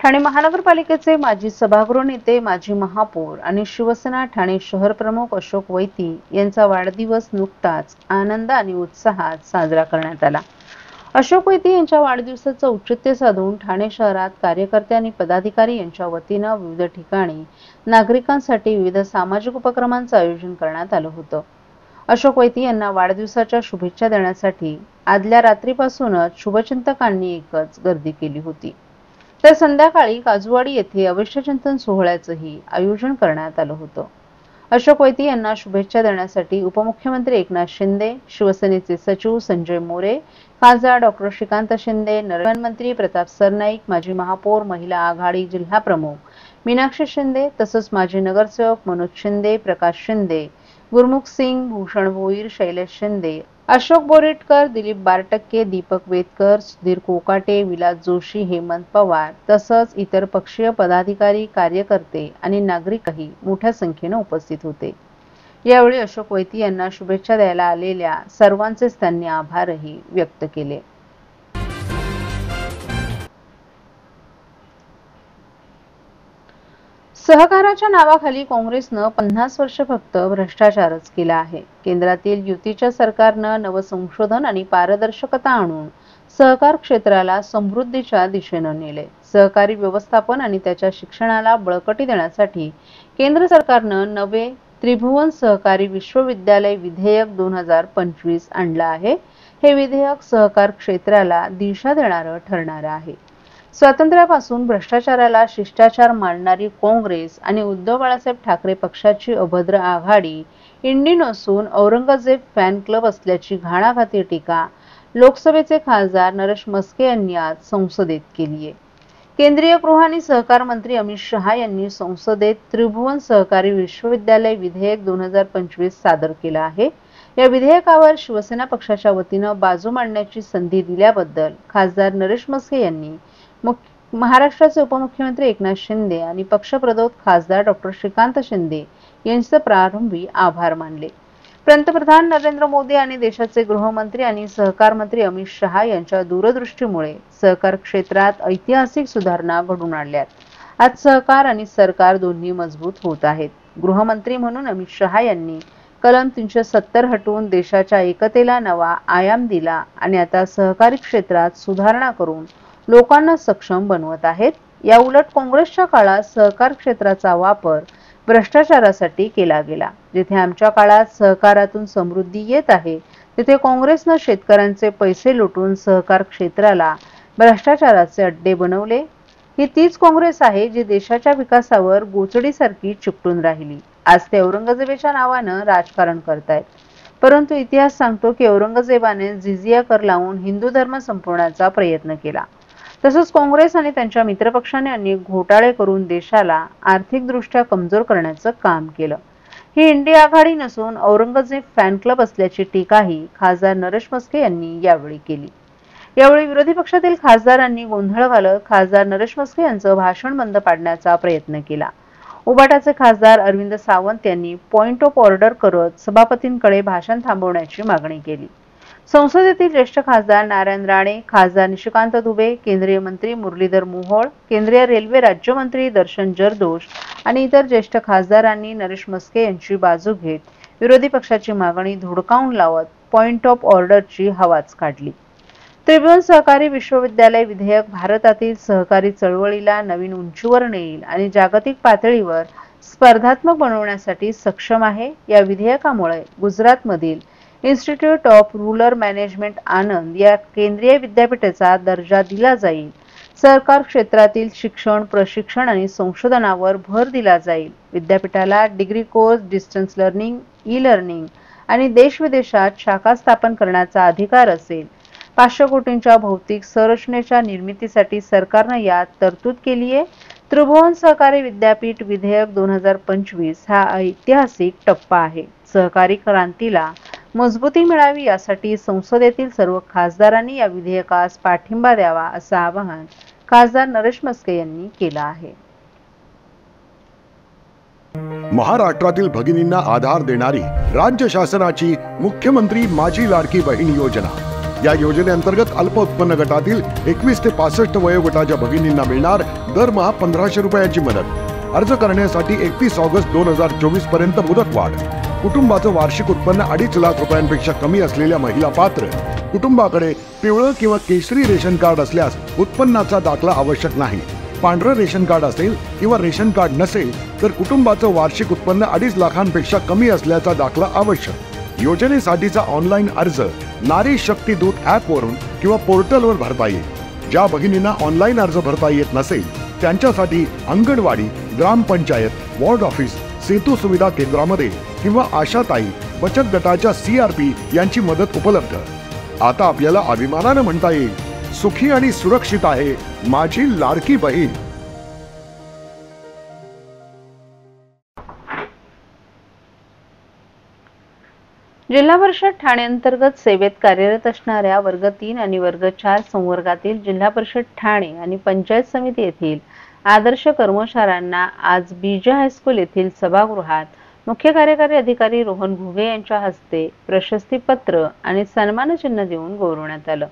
ठाणे महानगरपालिकेचे माजी सभागृह नेते, माजी महापौर आणि शिवसेना ठाणे शहर प्रमुख अशोक वैती यांचा वाढदिवस नुकताच आनंद आणि उत्साहात साजरा करण्यात आला। अशोक वैती यांच्या वाढदिवसाचं औचित्य साधून ठाणे शहरात कार्यकर्ते आणि पदाधिकारी यांच्या वतीने विविध ठिकाणी नागरिकांसाठी विविध सामाजिक उपक्रमांचं आयोजन करण्यात आलं होतं। अशोक वैती यांना वाढदिवसाच्या शुभेच्छा देण्यासाठी आदल्या रात्रीपासूनच शुभचिंतकांनी एकच गर्दी केली होती। तर संध्याकाळी काजूवाडी येथे अवश्यचिंतन सोहळ्याचंही आयोजन करण्यात आलं होतं। अशोक वैती यांना शुभेच्छा देण्यासाठी उपमुख्यमंत्री एकनाथ शिंदे, शिवसेनेचे सचिव संजय मोरे, खासदार डॉ. श्रीकांत शिंदे, नरेंद्र प्रताप सरनाईक, माजी महापौर, महिला आघाडी जिल्हा प्रमुख मीनाक्षी शिंदे, तसंच माजी नगरसेवक मनोज शिंदे, प्रकाश शिंदे, गुरमुख सिंग, भूषण भोईर, शैलेश शिंदे, अशोक बोरिटकर, दिलीप बारटक्के, दीपक वेदकर, सुधीर कोकाटे, विलास जोशी, हेमंत पवार तसंच इतर पक्षीय पदाधिकारी, कार्यकर्ते आणि नागरिकही मोठ्या संख्येने उपस्थित होते। यावेळी अशोक वैती यांना शुभेच्छा द्यायला आलेल्या सर्वांचेच त्यांनी आभारही व्यक्त केले। सहकाराच्या नावाखाली काँग्रेसनं 50 वर्ष फक्त भ्रष्टाचारच केला आहे। केंद्रातील युतीच्या सरकारनं नवसंशोधन आणि पारदर्शकता आणून सहकार क्षेत्राला समृद्धीच्या दिशेने नेले। सहकारी व्यवस्थापन आणि त्याच्या शिक्षणाला बळकटी देण्यासाठी केंद्र सरकारनं नवे त्रिभुवन सहकारी विश्वविद्यालय विधेयक 2025 आणलं आहे। हे विधेयक सहकार क्षेत्राला दिशा देणारं ठरणार आहे। स्वातंत्र्यापासून भ्रष्टाचाराला शिष्टाचार मानणारी काँग्रेस आणि उद्धव बाळासाहेब ठाकरे पक्षाची अभद्र आघाडी इंडी नसून औरंगजेब फॅन क्लब असल्याची घाणाघाती टीका लोकसभेचे खासदार नरेश मस्के यांनी आज संसदेत केली आहे। केंद्रीय गृह आणि सहकार मंत्री अमित शहा यांनी संसदेत त्रिभुवन सहकारी विश्वविद्यालय विधेयक 2025 सादर केलं आहे। या विधेयकावर शिवसेना पक्षाच्या वतीनं बाजू मांडण्याची संधी दिल्याबद्दल खासदार नरेश मस्के यांनी महाराष्ट्राचे उपमुख्यमंत्री एकनाथ शिंदे आणि पक्षप्रतोद खासदार डॉ. श्रीकांत शिंदे यांचे प्रारंभी आभार मानले। पंतप्रधान नरेंद्र मोदी आणि देशाचे गृहमंत्री आणि सहकार मंत्री अमित शहा यांच्या दूरदृष्टीमुळे सहकार क्षेत्रात ऐतिहासिक सुधारणा घडून आणल्यात। आज सहकार आणि सरकार दोन्ही मजबूत होत आहेत। गृहमंत्री म्हणून अमित शहा यांनी कलम 370 हटवून देशाच्या एकतेला नवा आयाम दिला आणि आता सहकारी क्षेत्रात सुधारणा करून लोकांना सक्षम बनवत आहेत। या उलट काँग्रेसच्या काळात सहकार क्षेत्राचा वापर भ्रष्टाचारासाठी केला गेला। जिथे आमच्या काळात सहकारातून समृद्धी येत आहे, तिथे काँग्रेसनं शेतकऱ्यांचे पैसे लुटून सहकार क्षेत्राला भ्रष्टाचाराचे अड्डे बनवले। ही तीच काँग्रेस आहे जी देशाच्या विकासावर गोचडीसारखी चिकटून राहिली। आज ते औरंगजेबाच्या नावानं राजकारण करतायत, परंतु इतिहास सांगतो की औरंगजेबाने जिझिया कर लावून हिंदू धर्म संपवण्याचा प्रयत्न केला। तसंच काँग्रेस आणि त्यांच्या मित्रपक्षाने अनेक घोटाळे करून देशाला आर्थिकदृष्ट्या कमजोर करण्याचं काम केलं। ही इंडी आघाडी नसून औरंगजेब फॅन क्लब असल्याची टीकाही खासदार नरेश मस्के यांनी यावेळी केली। यावेळी विरोधी पक्षातील खासदारांनी गोंधळ घालत खासदार नरेश मस्के यांचं भाषण बंद पाडण्याचा प्रयत्न केला। उबाटाचे खासदार अरविंद सावंत यांनी पॉइंट ऑफ ऑर्डर करत सभापतींकडे भाषण थांबवण्याची मागणी केली। संसदेतील ज्येष्ठ खासदार नारायण राणे, खासदार निशिकांत दुबे, केंद्रीय मंत्री मुरलीधर मोहोळ, केंद्रीय रेल्वे राज्यमंत्री दर्शन जरदोश आणि इतर ज्येष्ठ खासदारांनी नरेश मस्के यांची बाजू घेत विरोधी पक्षाची मागणी धुडकावून लावत पॉइंट ऑफ ऑर्डरची हवाच काढली। त्रिभुवन सहकारी विश्वविद्यालय विधेयक भारतातील सहकारी चळवळीला नवीन उंचीवर नेईल आणि जागतिक पातळीवर स्पर्धात्मक बनवण्यासाठी सक्षम आहे। या विधेयकामुळे गुजरातमधील इन्स्टिट्यूट ऑफ रूरल मॅनेजमेंट आनंद या केंद्रीय विद्यापीठाचा दर्जा दिला जाईल। सहकार क्षेत्रातील शिक्षण, प्रशिक्षण आणि संशोधनावर भर दिला जाईल। विद्यापीठाला degree course, distance learning, e learning आणि देश-विदेशात शाखा स्थापन करण्याचा अधिकार असेल। 500 कोटींच्या भौतिक संरचनेच्या निर्मितीसाठी सरकारने यात तरतूद केली आहे। त्रिभुवन सहकारी विद्यापीठ विधेयक 2025 हा ऐतिहासिक टप्पा आहे। सहकारी क्रांतीला मजबूती मिळावी यासाठी संसदेतील सर्व खासदारांनी या विधेयकास पाठिंबा द्यावा असं आवाहन खासदार नरेश मस्के यांनी केलं आहे। महाराष्ट्रातील भगिनींना आधार देणारी राज्य शासनाची मुख्यमंत्री माझी लाडकी बहीण योजना या योजनेअंतर्गत अल्प उत्पन्न गटातील 21 ते 65 वयोगटाच्या भगिनींना मिळणार दरमहा 1500 रुपयांची मदत। अर्ज करण्यासाठी 31 ऑगस्ट 2024 पर्यंत मुदतवाढ। कुटुंबाचं वार्षिक उत्पन्न 2.5 लाख रुपयांपेक्षा कमी असलेल्या महिला पात्र। कुटुंबाकडे पिवळं किंवा केशरी रेशन कार्ड असल्यास उत्पन्नाचा दाखला आवश्यक नाही। पांढरं रेशन कार्ड असेल किंवा रेशन कार्ड नसेल तर कुटुंबाचं वार्षिक उत्पन्न 2.5 लाखांपेक्षा कमी असल्याचा दाखला आवश्यक। योजनेसाठीचा ऑनलाईन अर्ज नारी शक्ती दूत ॲप वरून किंवा पोर्टलवर भरता येईल। ज्या भगिनींना ऑनलाईन अर्ज भरता येत नसेल त्यांच्यासाठी अंगणवाडी, ग्रामपंचायत, वॉर्ड ऑफिस, सेतू सुविधा केंद्रामध्ये किंवा आशाताई बचत गटाच्या CRP यांची मदत उपलब्ध। आता आपल्याला अभिमानाने म्हणता येईल, सुखी आणि सुरक्षित आहे माझी लाडकी बहीण। जिल्हा परिषद ठाणे अंतर्गत सेवेत कार्यरत असणाऱ्या वर्ग 3 आणि वर्ग 4 संवर्गातील जिल्हा परिषद ठाणे आणि पंचायत समिती येथील आदर्श कर्मचाऱ्यांना आज बीजे हायस्कूल येथील सभागृहात मुख्य कार्यकारी अधिकारी रोहन घुगे यांच्या हस्ते प्रशस्तीपत्र आणि सन्मानचिन्ह देऊन गौरवण्यात आलं।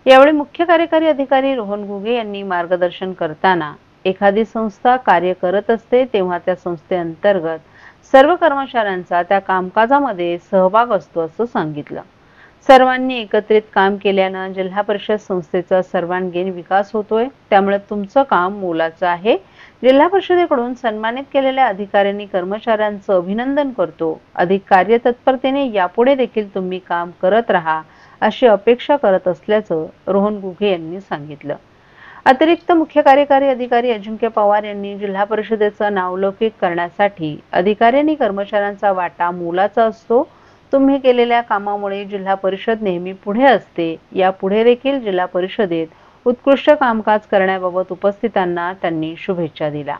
यावेळी मुख्य कार्यकारी अधिकारी रोहन घुगे यांनी मार्गदर्शन करताना एखादी संस्था कार्य करत असते तेव्हा त्या संस्थेअंतर्गत सर्व कर्मचाऱ्यांचा त्या कामकाजामध्ये सहभाग असतो असं सांगितलं। सर्वांनी एकत्रित काम केल्यानं जिल्हा परिषद संस्थेचा सर्वांगीण विकास होतोय, त्यामुळे तुमचं काम मोलाचं आहे। जिल्हा परिषदेकडून सन्मानित केलेल्या अधिकाऱ्यांनी कर्मचाऱ्यांचं अभिनंदन करतो। अधिक कार्यतत्परतेने यापुढे देखील तुम्ही काम करत राहा अशी अपेक्षा करत असल्याचं रोहन घुगे यांनी सांगितलं। अतिरिक्त मुख्य कार्यकारी अधिकारी अजिंक्य पवार यांनी जिल्हा परिषदेचं नावलौकिक करण्यासाठी अधिकारी आणि कर्मचाऱ्यांचा वाटा मोलाचा असतो। तुम्ही केलेल्या कामामुळे जिल्हा परिषद नेहमी पुढे असते। यापुढे देखील जिल्हा परिषदेत उत्कृष्ट कामकाज करण्याबाबत उपस्थितांना त्यांनी शुभेच्छा दिल्या।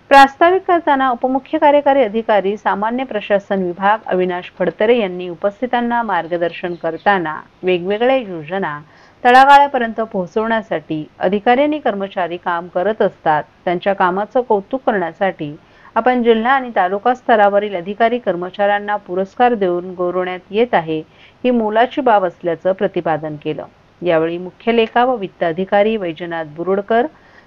प्रास्ताविक करताना उपमुख्य कार्यकारी अधिकारी सामान्य प्रशासन विभाग अविनाश फडतरे यांनी उपस्थितांना मार्गदर्शन करताना वेगवेगळ्या योजना तळागाळापर्यंत पोहोचवण्यासाठी अधिकारी आणि कर्मचारी काम करत असतात। त्यांच्या कामाचं कौतुक करण्यासाठी आपण जिल्हा आणि तालुका स्तरावरील अधिकारी कर्मचाऱ्यांना पुरस्कार देऊन गौरवण्यात येत आहे, ही मोलाची बाब असल्याचं प्रतिपादन केलं। यावेळी मुख्य लेखा व वित्त अधिकारी वैजनाथ बुरुडकर,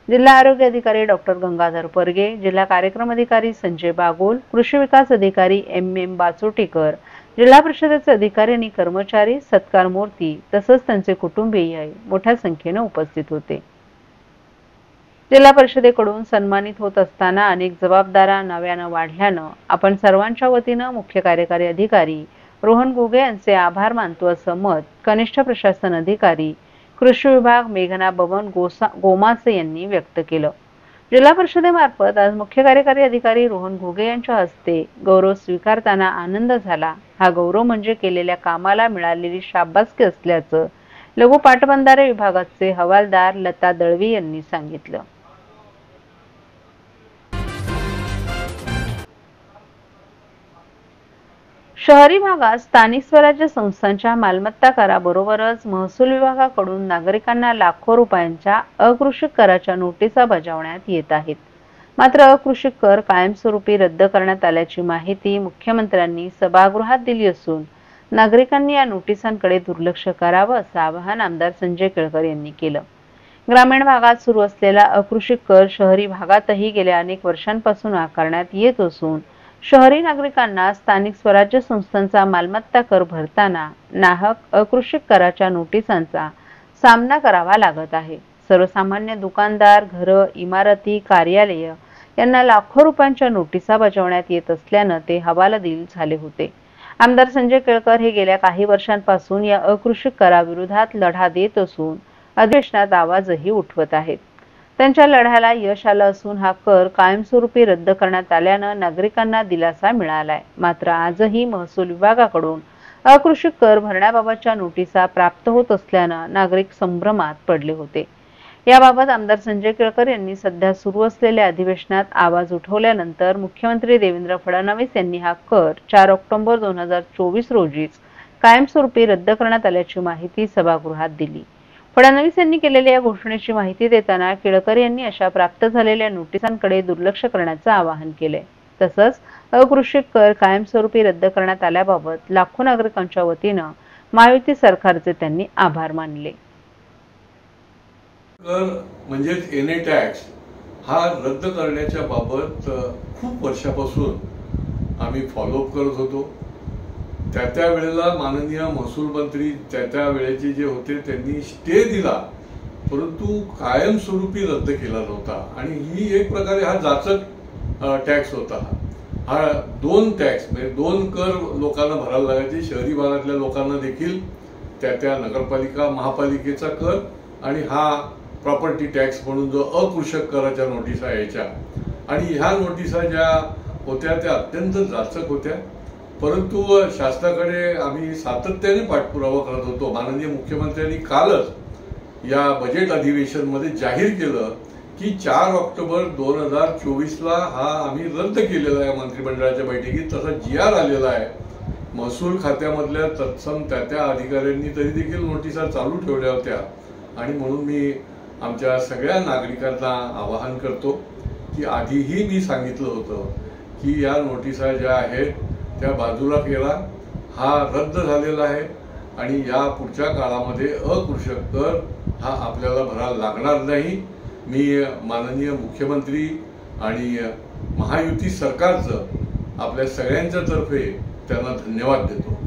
जिल्हा आरोग्य अधिकारी डॉक्टर गंगाधर परगे, जिल्हा कार्यक्रम अधिकारी संजय बागोल, कृषी विकास अधिकारी MM बाचोटीकर, जिल्हा परिषदेचे अधिकारी आणि कर्मचारी, सत्कार मूर्ती तसंच त्यांचे कुटुंबीय मोठ्या संख्येने उपस्थित होते। जिल्हा परिषदेकडून सन्मानित होत असताना अनेक जबाबदाऱ्या नव्यानं वाढल्यानं आपण सर्वांच्या वतीनं मुख्य कार्यकारी अधिकारी रोहन घुगे यांचे आभार मानतो असं मत कनिष्ठ प्रशासन अधिकारी कृषी विभाग मेघना बबन गोमासे यांनी व्यक्त केलं। जिल्हा परिषदेमार्फत आज मुख्य कार्यकारी अधिकारी रोहन घुगे यांच्या हस्ते गौरव स्वीकारताना आनंद झाला। हा गौरव म्हणजे केलेल्या कामाला मिळालेली शाबासकी असल्याचं लघु पाटबंधारे विभागाचे हवालदार लता दळवी यांनी सांगितलं। शहरी भागात स्थानिक स्वराज्य संस्थांच्या मालमत्ता कराबरोबरच महसूल विभागाकडून नागरिकांना लाखो रुपयांच्या अकृषिक कराच्या नोटिसा बजावण्यात येत आहेत। मात्र अकृषिक कर कायमस्वरूपी रद्द करण्यात आल्याची माहिती मुख्यमंत्र्यांनी सभागृहात दिली असून नागरिकांनी या नोटिसांकडे दुर्लक्ष करावं असं आवाहन आमदार संजय केळकर यांनी केलं। ग्रामीण भागात सुरू असलेला अकृषिक कर शहरी भागातही गेल्या अनेक वर्षांपासून आकारण्यात येत असून शहरी नागरिकांना स्थानिक स्वराज्य संस्थांचा मालमत्ता कर भरताना नाहक अकृषिक कराच्या नोटिसांचा सामना करावा लागत आहे। सर्वसामान्य दुकानदार, घरं, इमारती, कार्यालय यांना लाखो रुपयांच्या नोटिसा बजावण्यात येत असल्यानं ते हवालदिल झाले होते। आमदार संजय केळकर हे गेल्या काही वर्षांपासून या अकृषिक कराविरोधात लढा देत असून अधिवेशनात आवाजही उठवत आहेत। त्यांच्या लढ्याला यश आलं असून हा कर कायमस्वरूपी रद्द करण्यात आल्यानं नागरिकांना दिलासा मिळालाय। मात्र आजही महसूल विभागाकडून अकृषिक कर भरण्याबाबतच्या नोटिसा प्राप्त होत असल्यानं नागरिक संभ्रमात पडले होते। याबाबत आमदार संजय केळकर यांनी सध्या सुरू असलेल्या अधिवेशनात आवाज उठवल्यानंतर मुख्यमंत्री देवेंद्र फडणवीस यांनी हा कर 4 ऑक्टोबर 2024 रोजीच कायमस्वरूपी रद्द करण्यात आल्याची माहिती सभागृहात दिली। फडणवीस यांनी केलेल्या या घोषणेची माहिती देताना केळकर यांनी अशा प्राप्त झालेल्या नोटिसांकडे दुर्लक्ष करण्याचं आवाहन केले। तसंच अकृषिक कर कायमस्वरूपी रद्द करण्यात आल्याबाबत लाखो नागरिकांच्या वतीनं महायुती सरकारचे त्यांनी आभार मानले. कर म्हणजेच एनए टॅक्स हा रद्द करण्याच्या बाबत खूप वर्षापासून आम्ही फॉलोअप करत होतो. त्या वेळेला माननीय महसूल मंत्री त्या वेळेचे जे होते त्यांनी स्टे दिला, परंतु कायमस्वरूपी रद्द केला नव्हता. आणि ही एक प्रकारे हा जाचक टॅक्स होता. हा दोन टॅक्स म्हणजे दोन कर लोकांना भरायला लागायचे. शहरी भागातल्या लोकांना देखील त्या नगरपालिका महापालिकेचा कर आणि हा प्रॉपर्टी टॅक्स म्हणून जो अकृषक कराच्या नोटिसा यायच्या. आणि ह्या नोटिसा ज्या होत्या त्या अत्यंत जाचक होत्या. परंतु शासनाकडे आम्ही सातत्याने पाठपुरावा करत होतो. माननीय मुख्यमंत्र्यांनी कालच या बजेट अधिवेशनमध्ये जाहीर केलं की 4 ऑक्टोबर 2024ला हा आम्ही रद्द केलेला आहे मंत्रिमंडळाच्या बैठकीत. तसा GR आलेला आहे. महसूल खात्यामधल्या तत्सम त्या अधिकाऱ्यांनी तरी देखील नोटिसा चालू ठेवल्या होत्या. आणि म्हणून मी आमच्या सगळ्या नागरिकांना आवाहन करतो की आधीही मी सांगितलं होतं की या नोटिसा ज्या आहेत त्या बाजूला केला. हा रद्द झालेला आहे आणि या पुढच्या काळामध्ये अकृषक कर हा आपल्याला भरायला लागणार नाही. मी माननीय मुख्यमंत्री आणि महायुती सरकारचं आपल्या सगळ्यांच्या तर्फे त्यांना धन्यवाद देतो.